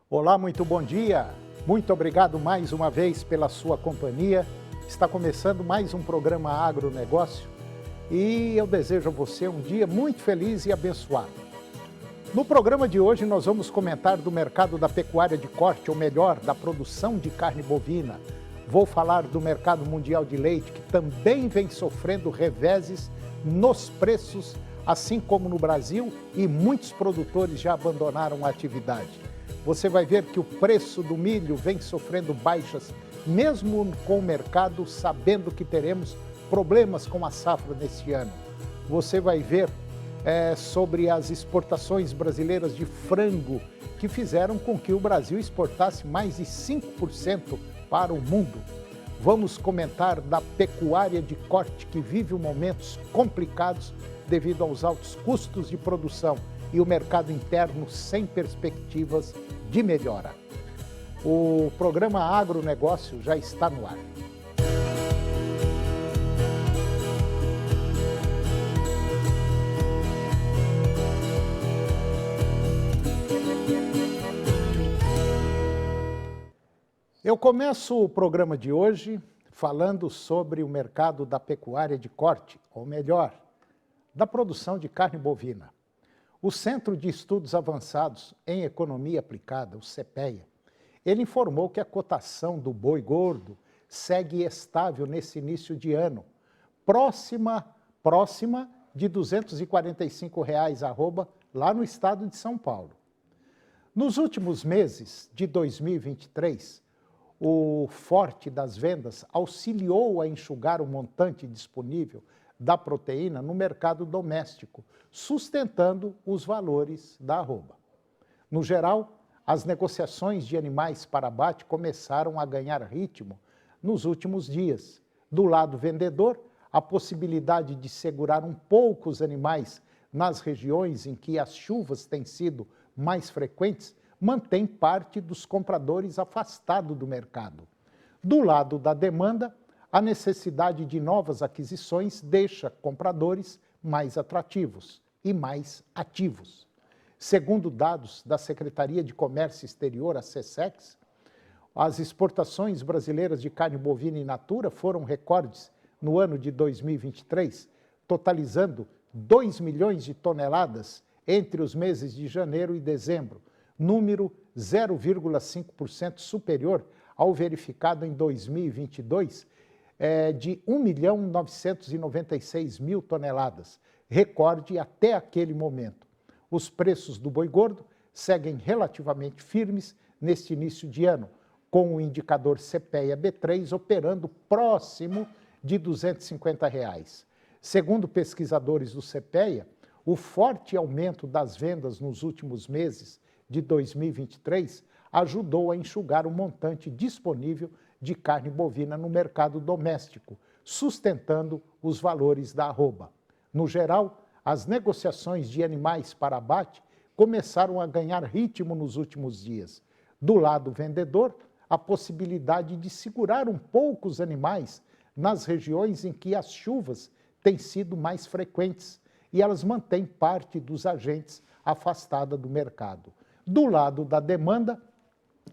Olá, muito bom dia. Muito obrigado mais uma vez pela sua companhia. Está começando mais um programa Agronegócio e eu desejo a você um dia muito feliz e abençoado. No programa de hoje nós vamos comentar do mercado da pecuária de corte, ou melhor, da produção de carne bovina. Vou falar do mercado mundial de leite, que também vem sofrendo reveses nos preços, assim como no Brasil, e muitos produtores já abandonaram a atividade. Você vai ver que o preço do milho vem sofrendo baixas, mesmo com o mercado sabendo que teremos problemas com a safra neste ano. Você vai ver sobre as exportações brasileiras de frango, que fizeram com que o Brasil exportasse mais de 5% para o mundo. Vamos comentar da pecuária de corte, que vive momentos complicados devido aos altos custos de produção e o mercado interno sem perspectivas de melhora. O programa Agronegócio já está no ar. Eu começo o programa de hoje falando sobre o mercado da pecuária de corte, ou melhor, da produção de carne bovina. O Centro de Estudos Avançados em Economia Aplicada, o CEPEA, ele informou que a cotação do boi gordo segue estável nesse início de ano, próxima de R$ 245 arroba, lá no estado de São Paulo. Nos últimos meses de 2023, o forte das vendas auxiliou a enxugar o montante disponível da proteína no mercado doméstico, sustentando os valores da arroba. No geral, as negociações de animais para abate começaram a ganhar ritmo nos últimos dias. Do lado vendedor, a possibilidade de segurar um pouco os animais nas regiões em que as chuvas têm sido mais frequentes mantém parte dos compradores afastados do mercado. Do lado da demanda, a necessidade de novas aquisições deixa compradores mais atrativos e mais ativos. Segundo dados da Secretaria de Comércio Exterior, a SECEX, as exportações brasileiras de carne bovina in natura foram recordes no ano de 2023, totalizando 2 milhões de toneladas entre os meses de janeiro e dezembro, número 0,5% superior ao verificado em 2022, de 1.996.000 toneladas, recorde até aquele momento. Os preços do boi gordo seguem relativamente firmes neste início de ano, com o indicador CPEA B3 operando próximo de R$ 250. Segundo pesquisadores do CPEA, o forte aumento das vendas nos últimos meses de 2023 ajudou a enxugar o montante disponível de carne bovina no mercado doméstico, sustentando os valores da arroba. No geral, as negociações de animais para abate começaram a ganhar ritmo nos últimos dias. Do lado vendedor, a possibilidade de segurar um pouco os animais nas regiões em que as chuvas têm sido mais frequentes e elas mantêm parte dos agentes afastada do mercado. Do lado da demanda,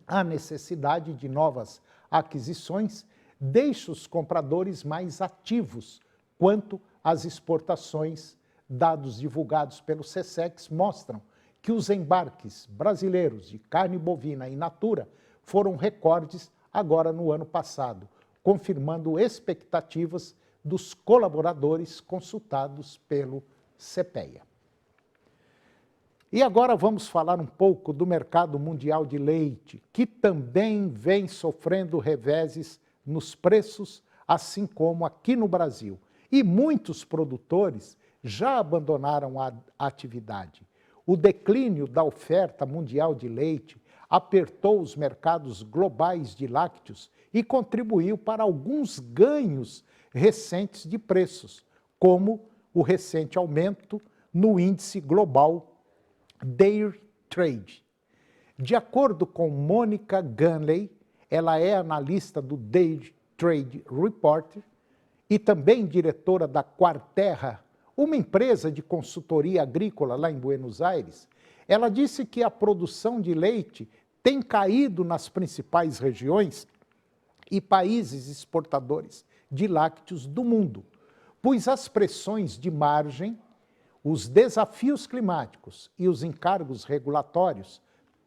a necessidade de novas aquisições deixa os compradores mais ativos quanto às exportações. Dados divulgados pelo SECEX mostram que os embarques brasileiros de carne bovina in natura foram recordes agora no ano passado, confirmando expectativas dos colaboradores consultados pelo CEPEA. E agora vamos falar um pouco do mercado mundial de leite, que também vem sofrendo reveses nos preços, assim como aqui no Brasil. E muitos produtores já abandonaram a atividade. O declínio da oferta mundial de leite apertou os mercados globais de lácteos e contribuiu para alguns ganhos recentes de preços, como o recente aumento no índice global Dairy Trade. De acordo com Mônica Gunley, ela é analista do Dairy Trade Report e também diretora da Quarterra, uma empresa de consultoria agrícola lá em Buenos Aires. Ela disse que a produção de leite tem caído nas principais regiões e países exportadores de lácteos do mundo, pois as pressões de margem, os desafios climáticos e os encargos regulatórios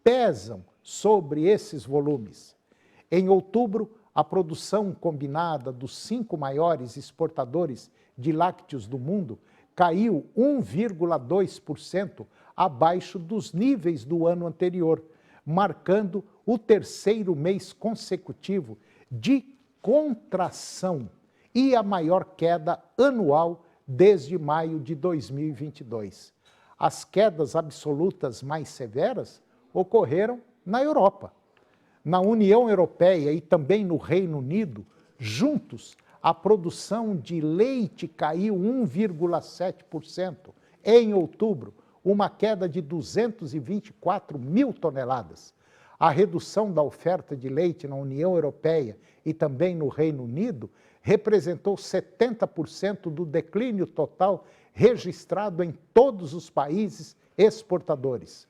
pesam sobre esses volumes. Em outubro, a produção combinada dos 5 maiores exportadores de lácteos do mundo caiu 1,2% abaixo dos níveis do ano anterior, marcando o terceiro mês consecutivo de contração e a maior queda anual desde maio de 2022. As quedas absolutas mais severas ocorreram na Europa. Na União Europeia e também no Reino Unido, juntos, a produção de leite caiu 1,7% em outubro, uma queda de 224 mil toneladas. A redução da oferta de leite na União Europeia e também no Reino Unido representou 70% do declínio total registrado em todos os países exportadores.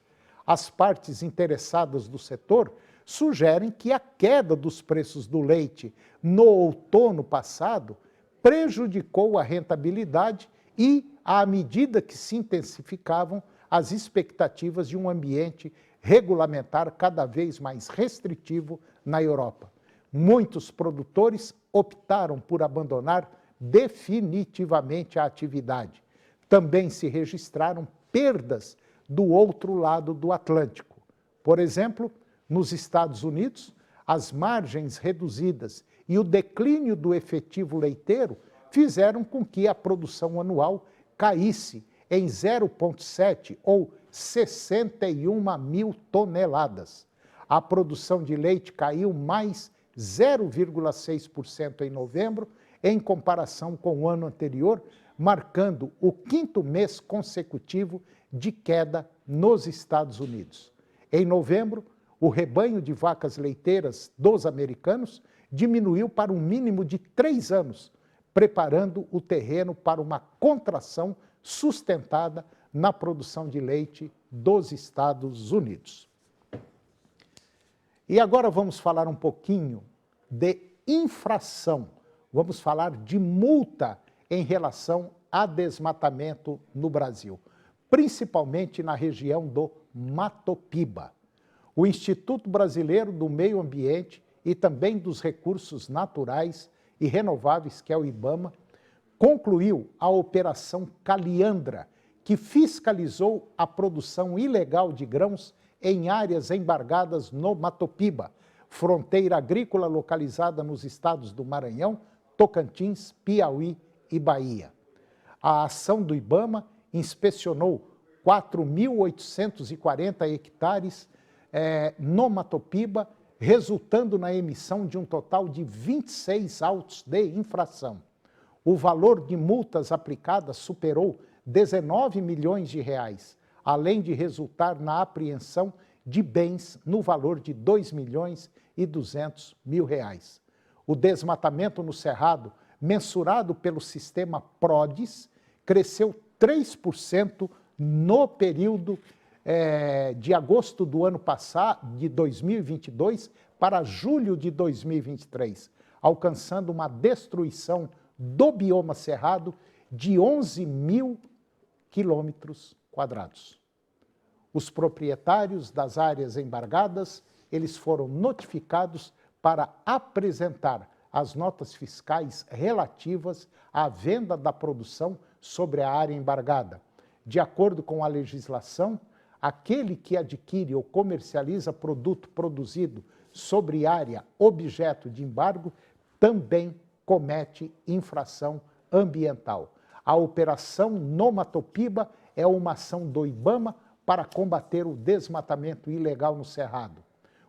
As partes interessadas do setor sugerem que a queda dos preços do leite no outono passado prejudicou a rentabilidade e, à medida que se intensificavam as expectativas de um ambiente regulamentar cada vez mais restritivo na Europa. Muitos produtores optaram por abandonar definitivamente a atividade. Também se registraram perdas do outro lado do Atlântico. Por exemplo, nos Estados Unidos, as margens reduzidas e o declínio do efetivo leiteiro fizeram com que a produção anual caísse em 0,7 ou 61 mil toneladas. A produção de leite caiu mais 0,6% em novembro, em comparação com o ano anterior, marcando o 5º mês consecutivo de queda nos Estados Unidos. Em novembro, o rebanho de vacas leiteiras dos americanos diminuiu para um mínimo de 3 anos, preparando o terreno para uma contração sustentada na produção de leite dos Estados Unidos. E agora vamos falar um pouquinho de infração. Vamos falar de multa em relação a desmatamento no Brasil, principalmente na região do Mato Piba. O Instituto Brasileiro do Meio Ambiente e também dos Recursos Naturais e Renováveis, que é o IBAMA, concluiu a Operação Caliandra, que fiscalizou a produção ilegal de grãos em áreas embargadas no Mato Piba, fronteira agrícola localizada nos estados do Maranhão, Tocantins, Piauí e Bahia. A ação do IBAMA inspecionou 4.840 hectares no Mato Piba, resultando na emissão de um total de 26 autos de infração. O valor de multas aplicadas superou 19 milhões de reais, além de resultar na apreensão de bens no valor de 2.200.000 reais. O desmatamento no Cerrado, mensurado pelo sistema PRODES, cresceu 3% no período de agosto do ano passado, de 2022, para julho de 2023, alcançando uma destruição do bioma cerrado de 11.000 quilômetros quadrados. Os proprietários das áreas embargadas, eles foram notificados para apresentar as notas fiscais relativas à venda da produção sobre a área embargada. De acordo com a legislação, aquele que adquire ou comercializa produto produzido sobre área objeto de embargo também comete infração ambiental. A operação no Mato Piba é uma ação do IBAMA para combater o desmatamento ilegal no Cerrado.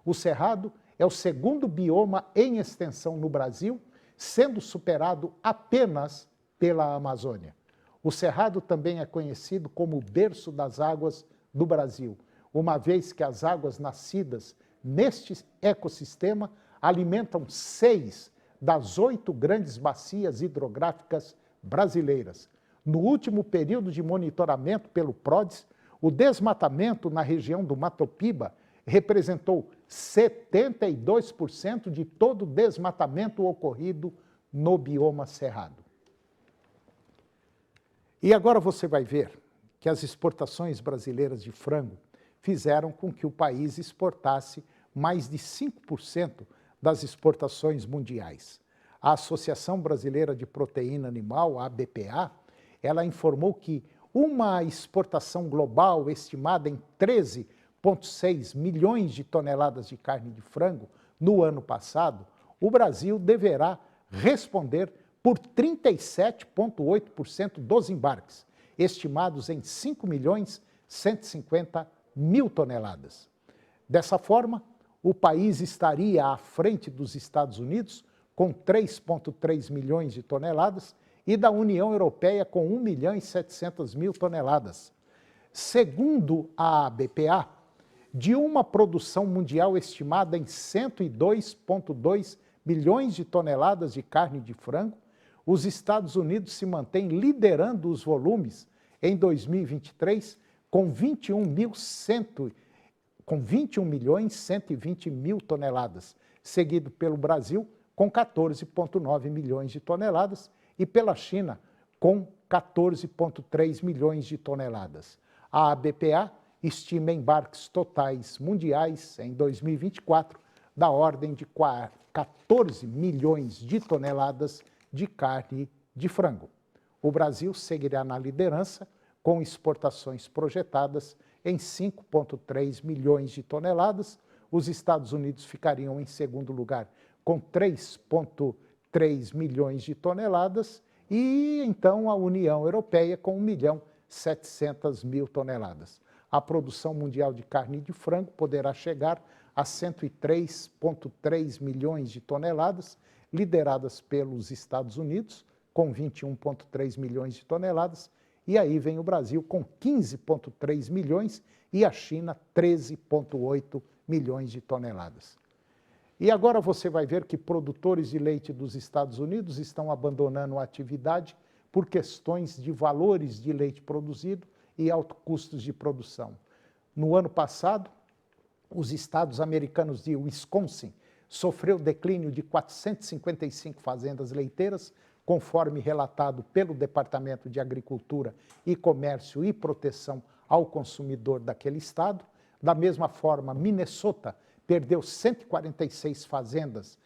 O Cerrado é o segundo bioma em extensão no Brasil, sendo superado apenas pela Amazônia. O Cerrado também é conhecido como o berço das águas do Brasil, uma vez que as águas nascidas neste ecossistema alimentam 6 das 8 grandes bacias hidrográficas brasileiras. No último período de monitoramento pelo PRODES, o desmatamento na região do Mato Piba representou 72% de todo o desmatamento ocorrido no bioma cerrado. E agora você vai ver que as exportações brasileiras de frango fizeram com que o país exportasse mais de 5% das exportações mundiais. A Associação Brasileira de Proteína Animal, a ABPA, ela informou que uma exportação global estimada em 13,6 milhões de toneladas de carne de frango no ano passado, o Brasil deverá responder por 37,8% dos embarques, estimados em 5.150.000 toneladas. Dessa forma, o país estaria à frente dos Estados Unidos, com 3,3 milhões de toneladas, e da União Europeia, com 1.700.000 toneladas. Segundo a BPA, de uma produção mundial estimada em 102,2 milhões de toneladas de carne de frango, os Estados Unidos se mantêm liderando os volumes em 2023 com 21.120.000 toneladas, seguido pelo Brasil com 14,9 milhões de toneladas e pela China com 14,3 milhões de toneladas. A ABPA estima embarques totais mundiais em 2024 da ordem de 14 milhões de toneladas de carne de frango. O Brasil seguirá na liderança, com exportações projetadas em 5,3 milhões de toneladas. Os Estados Unidos ficariam em segundo lugar, com 3,3 milhões de toneladas, e então a União Europeia com 1.700.000 toneladas. A produção mundial de carne de frango poderá chegar a 103,3 milhões de toneladas, lideradas pelos Estados Unidos, com 21,3 milhões de toneladas, e aí vem o Brasil com 15,3 milhões e a China 13,8 milhões de toneladas. E agora você vai ver que produtores de leite dos Estados Unidos estão abandonando a atividade por questões de valores de leite produzido e altos custos de produção. No ano passado, os estados americanos de Wisconsin sofreu declínio de 455 fazendas leiteiras, conforme relatado pelo Departamento de Agricultura e Comércio e Proteção ao Consumidor daquele estado. Da mesma forma, Minnesota perdeu 146 fazendas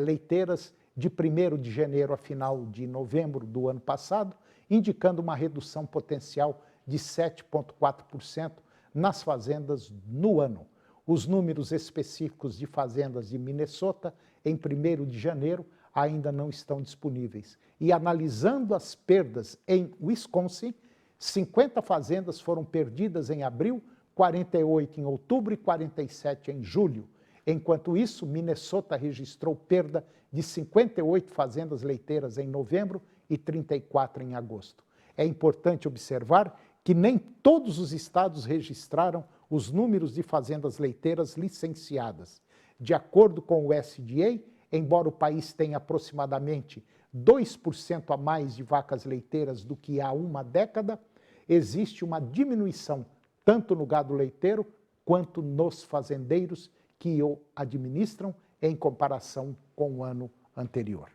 leiteiras de 1º de janeiro a final de novembro do ano passado, indicando uma redução potencial de 7,4% nas fazendas no ano. Os números específicos de fazendas de Minnesota em 1º de janeiro ainda não estão disponíveis. E analisando as perdas em Wisconsin, 50 fazendas foram perdidas em abril, 48 em outubro e 47 em julho. Enquanto isso, Minnesota registrou perda de 58 fazendas leiteiras em novembro e 34 em agosto. É importante observar que nem todos os estados registraram os números de fazendas leiteiras licenciadas. De acordo com o USDA, embora o país tenha aproximadamente 2% a mais de vacas leiteiras do que há uma década, existe uma diminuição tanto no gado leiteiro quanto nos fazendeiros que o administram em comparação com o ano anterior.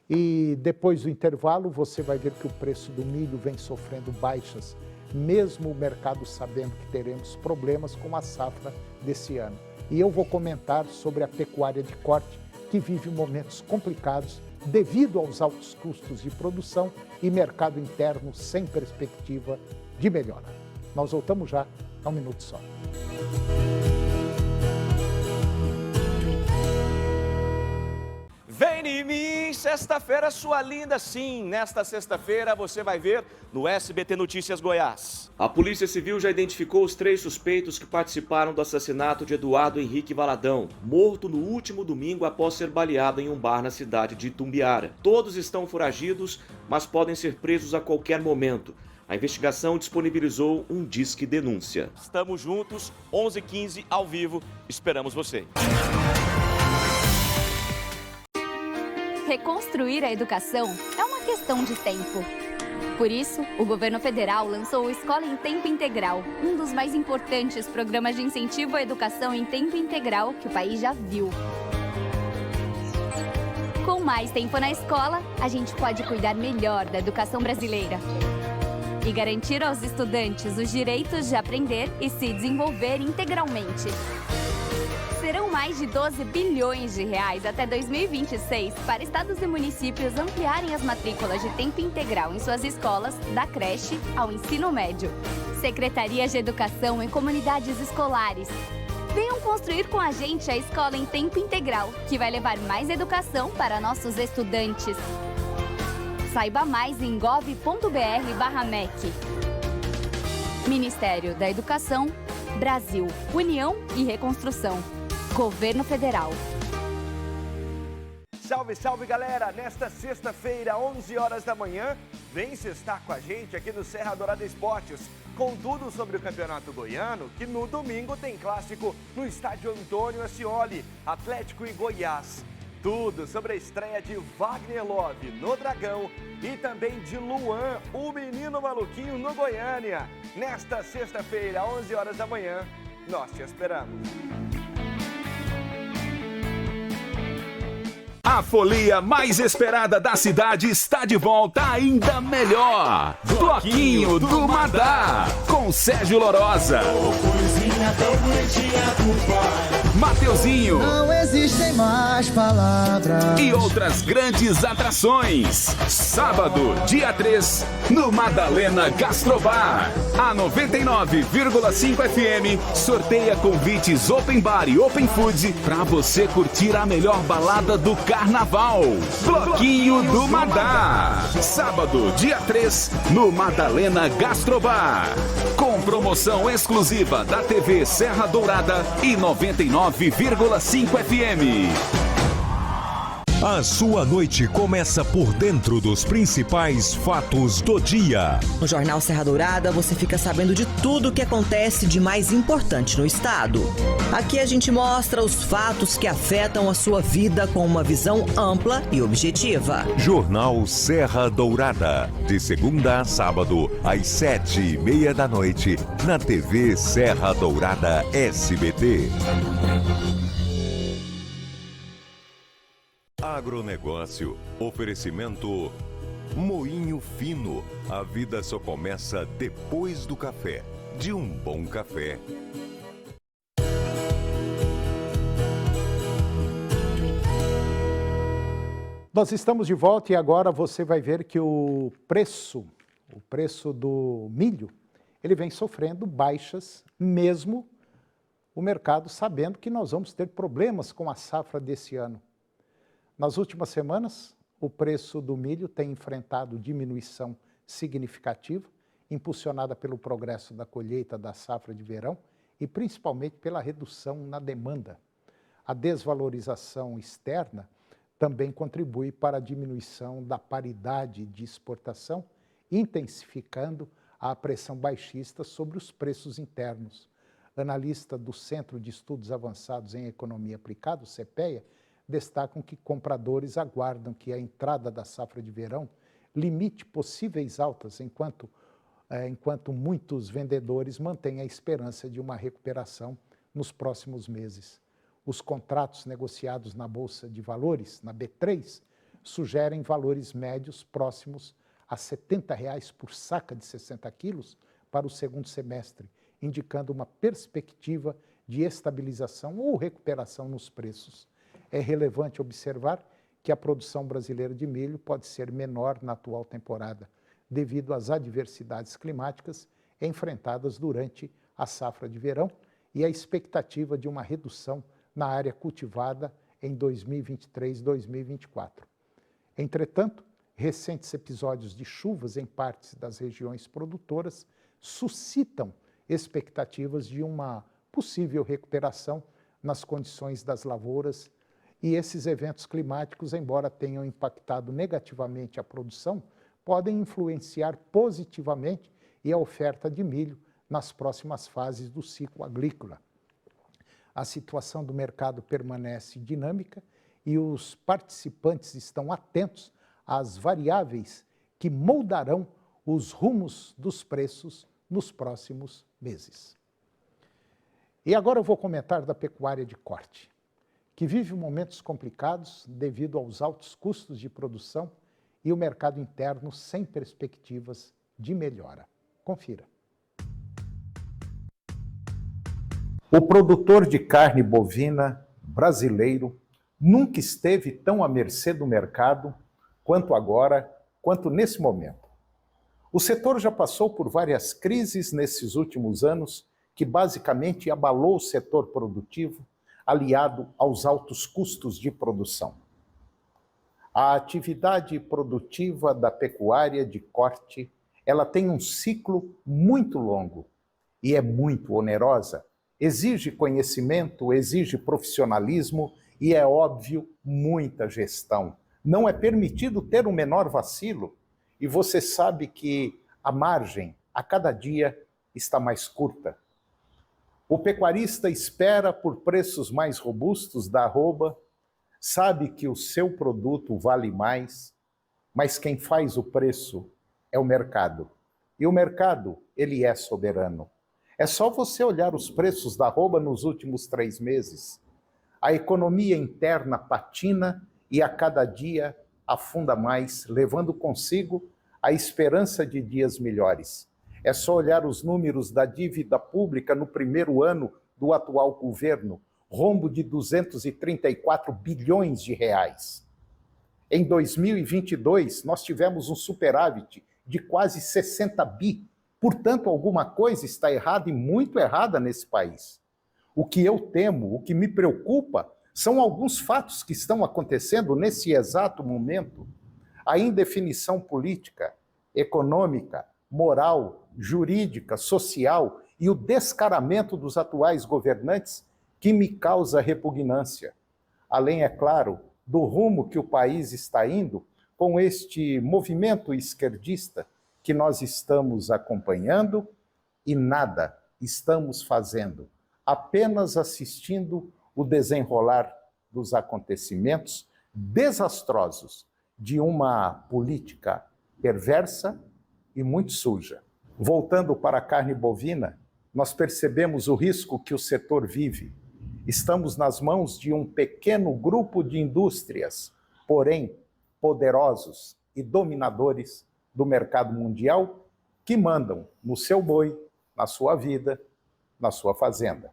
E depois do intervalo, você vai ver que o preço do milho vem sofrendo baixas, mesmo o mercado sabendo que teremos problemas com a safra desse ano. E eu vou comentar sobre a pecuária de corte, que vive momentos complicados devido aos altos custos de produção e mercado interno sem perspectiva de melhora. Nós voltamos já a um minuto só. Vem em mim, sexta-feira, sua linda, sim. Nesta sexta-feira você vai ver no SBT Notícias Goiás. A Polícia Civil já identificou os 3 suspeitos que participaram do assassinato de Eduardo Henrique Valadão, morto no último domingo após ser baleado em um bar na cidade de Itumbiara. Todos estão foragidos, mas podem ser presos a qualquer momento. A investigação disponibilizou um Disque Denúncia. Estamos juntos, 11h15, ao vivo. Esperamos você. Reconstruir a educação é uma questão de tempo. Por isso, o governo federal lançou o Escola em Tempo Integral, um dos mais importantes programas de incentivo à educação em tempo integral que o país já viu. Com mais tempo na escola, a gente pode cuidar melhor da educação brasileira e garantir aos estudantes os direitos de aprender e se desenvolver integralmente. Serão mais de 12 bilhões de reais até 2026 para estados e municípios ampliarem as matrículas de tempo integral em suas escolas, da creche ao ensino médio. Secretarias de Educação em comunidades escolares. Venham construir com a gente a escola em tempo integral, que vai levar mais educação para nossos estudantes. Saiba mais em gov.br/MEC. Ministério da Educação, Brasil, União e Reconstrução. Governo Federal. Salve, salve, galera! Nesta sexta-feira, 11 horas da manhã, vem estar com a gente aqui no Serra Dourada Esportes, com tudo sobre o Campeonato Goiano, que no domingo tem clássico no estádio Antônio Ascioli, Atlético e Goiás. Tudo sobre a estreia de Wagner Love no Dragão e também de Luan, o menino maluquinho no Goiânia. Nesta sexta-feira, 11 horas da manhã, nós te esperamos. A folia mais esperada da cidade está de volta ainda melhor. Bloquinho do Madá, com Sérgio Lorosa, Mateuzinho, não existem mais palavras, e outras grandes atrações. Sábado, dia 3, no Madalena Gastrobar. A 99,5 FM sorteia convites Open Bar e Open Food para você curtir a melhor balada do Carnaval. Bloquinho do Madá. Sábado, dia 3, no Madalena Gastrobar. Com promoção exclusiva da TV Serra Dourada e 99,5 FM. A sua noite começa por dentro dos principais fatos do dia. No Jornal Serra Dourada, você fica sabendo de tudo o que acontece de mais importante no estado. Aqui a gente mostra os fatos que afetam a sua vida com uma visão ampla e objetiva. Jornal Serra Dourada, de segunda a sábado, às 7:30 da noite, na TV Serra Dourada SBT. Agronegócio. Oferecimento Moinho Fino. A vida só começa depois do café. De um bom café. Nós estamos de volta e agora você vai ver que o preço do milho, ele vem sofrendo baixas, mesmo o mercado sabendo que nós vamos ter problemas com a safra desse ano. Nas últimas semanas, o preço do milho tem enfrentado diminuição significativa, impulsionada pelo progresso da colheita da safra de verão e principalmente pela redução na demanda. A desvalorização externa também contribui para a diminuição da paridade de exportação, intensificando a pressão baixista sobre os preços internos. Analista do Centro de Estudos Avançados em Economia Aplicada, o CEPEA, destacam que compradores aguardam que a entrada da safra de verão limite possíveis altas, enquanto muitos vendedores mantêm a esperança de uma recuperação nos próximos meses. Os contratos negociados na Bolsa de Valores, na B3, sugerem valores médios próximos a R$ 70,00 por saca de 60 quilos para o segundo semestre, indicando uma perspectiva de estabilização ou recuperação nos preços. É relevante observar que a produção brasileira de milho pode ser menor na atual temporada, devido às adversidades climáticas enfrentadas durante a safra de verão e a expectativa de uma redução na área cultivada em 2023-2024. Entretanto, recentes episódios de chuvas em partes das regiões produtoras suscitam expectativas de uma possível recuperação nas condições das lavouras. E esses eventos climáticos, embora tenham impactado negativamente a produção, podem influenciar positivamente a oferta de milho nas próximas fases do ciclo agrícola. A situação do mercado permanece dinâmica e os participantes estão atentos às variáveis que moldarão os rumos dos preços nos próximos meses. E agora eu vou comentar da pecuária de corte, que vive momentos complicados devido aos altos custos de produção e o mercado interno sem perspectivas de melhora. Confira. O produtor de carne bovina brasileiro nunca esteve tão à mercê do mercado quanto agora, quanto nesse momento. O setor já passou por várias crises nesses últimos anos, que basicamente abalou o setor produtivo, aliado aos altos custos de produção. A atividade produtiva da pecuária de corte, ela tem um ciclo muito longo e é muito onerosa. Exige conhecimento, exige profissionalismo e, é óbvio, muita gestão. Não é permitido ter o menor vacilo e você sabe que a margem, a cada dia, está mais curta. O pecuarista espera por preços mais robustos da arroba, sabe que o seu produto vale mais, mas quem faz o preço é o mercado. E o mercado, ele é soberano. É só você olhar os preços da arroba nos últimos 3 meses. A economia interna patina e a cada dia afunda mais, levando consigo a esperança de dias melhores. É só olhar os números da dívida pública no primeiro ano do atual governo, rombo de 234 bilhões de reais. Em 2022, nós tivemos um superávit de quase 60 bi. Portanto, alguma coisa está errada e muito errada nesse país. O que eu temo, o que me preocupa, são alguns fatos que estão acontecendo nesse exato momento. A indefinição política, econômica, moral, jurídica, social e o descaramento dos atuais governantes que me causa repugnância. Além, é claro, do rumo que o país está indo com este movimento esquerdista que nós estamos acompanhando e nada estamos fazendo, apenas assistindo o desenrolar dos acontecimentos desastrosos de uma política perversa e muito suja. Voltando para a carne bovina, nós percebemos o risco que o setor vive. Estamos nas mãos de um pequeno grupo de indústrias, porém poderosos e dominadores do mercado mundial, que mandam no seu boi, na sua vida, na sua fazenda.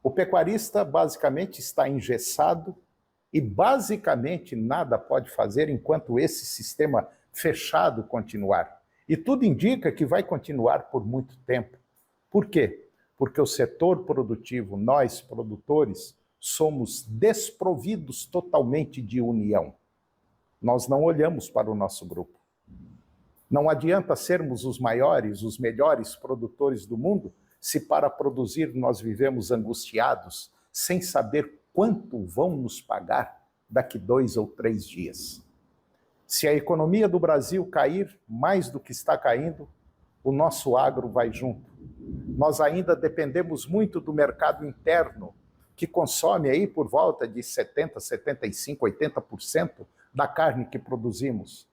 O pecuarista basicamente está engessado e basicamente nada pode fazer enquanto esse sistema fechado continuar. E tudo indica que vai continuar por muito tempo. Por quê? Porque o setor produtivo, nós produtores, somos desprovidos totalmente de união. Nós não olhamos para o nosso grupo. Não adianta sermos os maiores, os melhores produtores do mundo, se para produzir nós vivemos angustiados, sem saber quanto vão nos pagar daqui 2 ou 3 dias. Se a economia do Brasil cair mais do que está caindo, o nosso agro vai junto. Nós ainda dependemos muito do mercado interno, que consome aí por volta de 70%, 75%, 80% da carne que produzimos.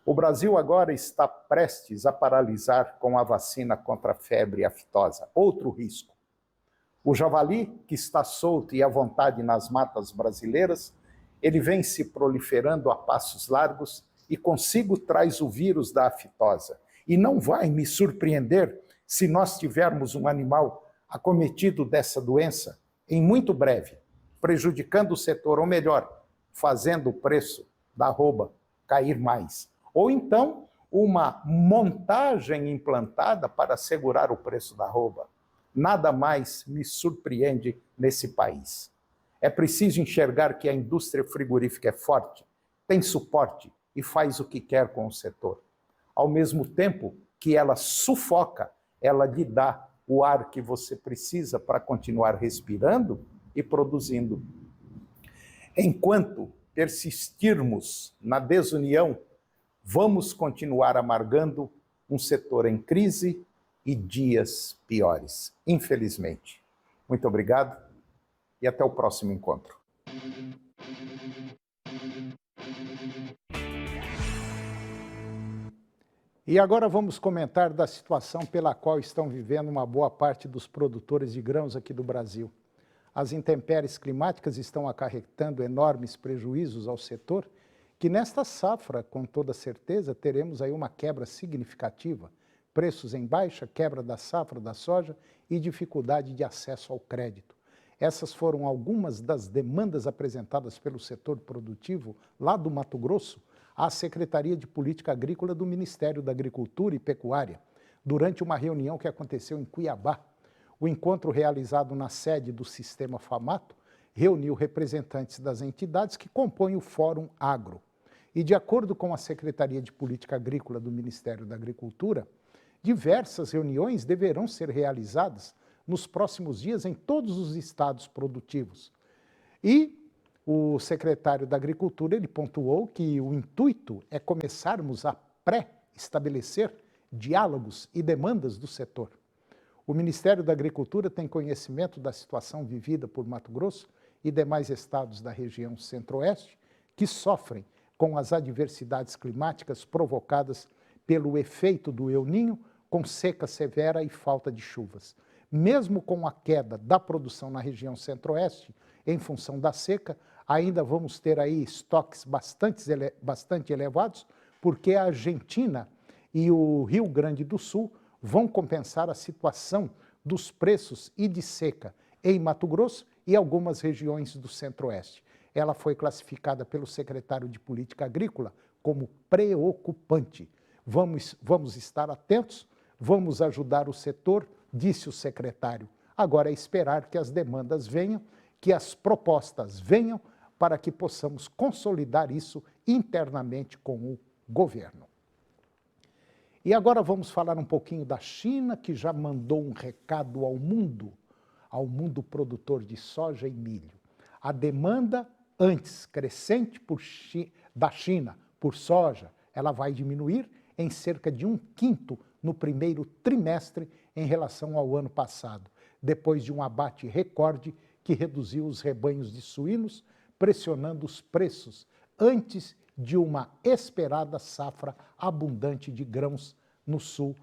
O Brasil agora está prestes a paralisar com a vacina contra a febre aftosa. Outro risco. O javali, que está solto e à vontade nas matas brasileiras, ele vem se proliferando a passos largos e consigo traz o vírus da aftosa. E não vai me surpreender se nós tivermos um animal acometido dessa doença em muito breve, prejudicando o setor, ou melhor, fazendo o preço da arroba cair mais. Ou então, uma montagem implantada para segurar o preço da arroba. Nada mais me surpreende nesse país. É preciso enxergar que a indústria frigorífica é forte, tem suporte e faz o que quer com o setor. Ao mesmo tempo que ela sufoca, ela lhe dá o ar que você precisa para continuar respirando e produzindo. Enquanto persistirmos na desunião, vamos continuar amargando um setor em crise e dias piores, infelizmente. Muito obrigado e até o próximo encontro. E agora vamos comentar da situação pela qual estão vivendo uma boa parte dos produtores de grãos aqui do Brasil. As intempéries climáticas estão acarretando enormes prejuízos ao setor, que nesta safra, com toda certeza, teremos aí uma quebra significativa. Preços em baixa, quebra da safra da soja e dificuldade de acesso ao crédito. Essas foram algumas das demandas apresentadas pelo setor produtivo lá do Mato Grosso à Secretaria de Política Agrícola do Ministério da Agricultura e Pecuária, durante uma reunião que aconteceu em Cuiabá. O encontro realizado na sede do Sistema Famato reuniu representantes das entidades que compõem o Fórum Agro. E, de acordo com a Secretaria de Política Agrícola do Ministério da Agricultura, diversas reuniões deverão ser realizadas nos próximos dias em todos os estados produtivos. E o secretário da Agricultura, ele pontuou que o intuito é começarmos a pré-estabelecer diálogos e demandas do setor. O Ministério da Agricultura tem conhecimento da situação vivida por Mato Grosso e demais estados da região centro-oeste que sofrem com as adversidades climáticas provocadas pelo efeito do El Niño, com seca severa e falta de chuvas. Mesmo com a queda da produção na região centro-oeste, em função da seca, ainda vamos ter aí estoques bastante elevados, porque a Argentina e o Rio Grande do Sul vão compensar a situação dos preços e de seca em Mato Grosso e algumas regiões do centro-oeste. Ela foi classificada pelo secretário de Política Agrícola como preocupante. Vamos estar atentos, vamos ajudar o setor, disse o secretário. Agora é esperar que as demandas venham, que as propostas venham, para que possamos consolidar isso internamente com o governo. E agora vamos falar um pouquinho da China, que já mandou um recado ao mundo produtor de soja e milho. A demanda antes crescente da China por soja, ela vai diminuir em cerca de 1/5 no primeiro trimestre em relação ao ano passado, depois de um abate recorde que reduziu os rebanhos de suínos, pressionando os preços antes de uma esperada safra abundante de grãos no sul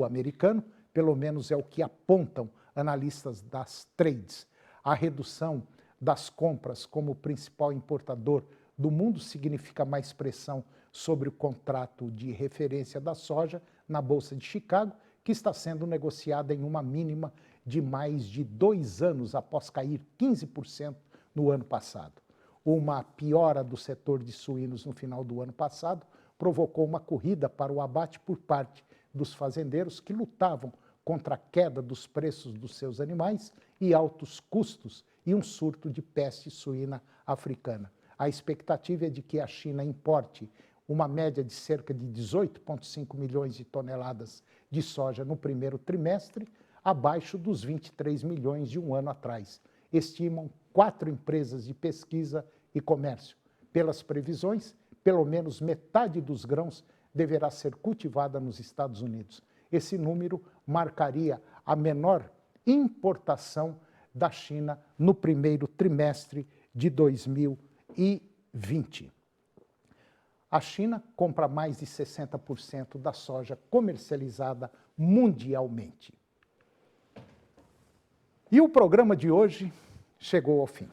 americano, pelo menos é o que apontam analistas das trades. A redução das compras como principal importador do mundo significa mais pressão sobre o contrato de referência da soja na Bolsa de Chicago, que está sendo negociada em uma mínima de mais de 2 anos após cair 15% no ano passado. Uma piora do setor de suínos no final do ano passado provocou uma corrida para o abate por parte dos fazendeiros que lutavam contra a queda dos preços dos seus animais e altos custos e um surto de peste suína africana. A expectativa é de que a China importe uma média de cerca de 18,5 milhões de toneladas de soja no primeiro trimestre, abaixo dos 23 milhões de um ano atrás. Estimam 4 empresas de pesquisa e comércio. Pelas previsões, pelo menos metade dos grãos deverá ser cultivada nos Estados Unidos. Esse número marcaria a menor importação da China no primeiro trimestre de 2020. A China compra mais de 60% da soja comercializada mundialmente. E o programa de hoje chegou ao fim.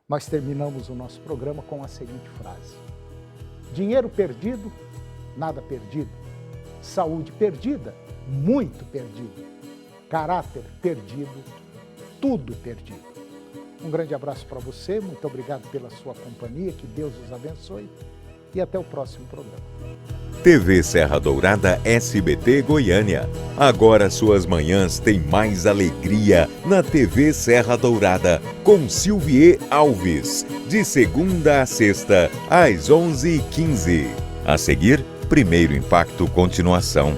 Nós terminamos o nosso programa com a seguinte frase: dinheiro perdido, nada perdido. Saúde perdida, muito perdido. Caráter perdido, tudo perdido. Um grande abraço para você, muito obrigado pela sua companhia, que Deus os abençoe e até o próximo programa. TV Serra Dourada SBT Goiânia. Agora suas manhãs têm mais alegria na TV Serra Dourada com Silvier Alves, de segunda a sexta, às 11h15. A seguir, Primeiro Impacto Continuação.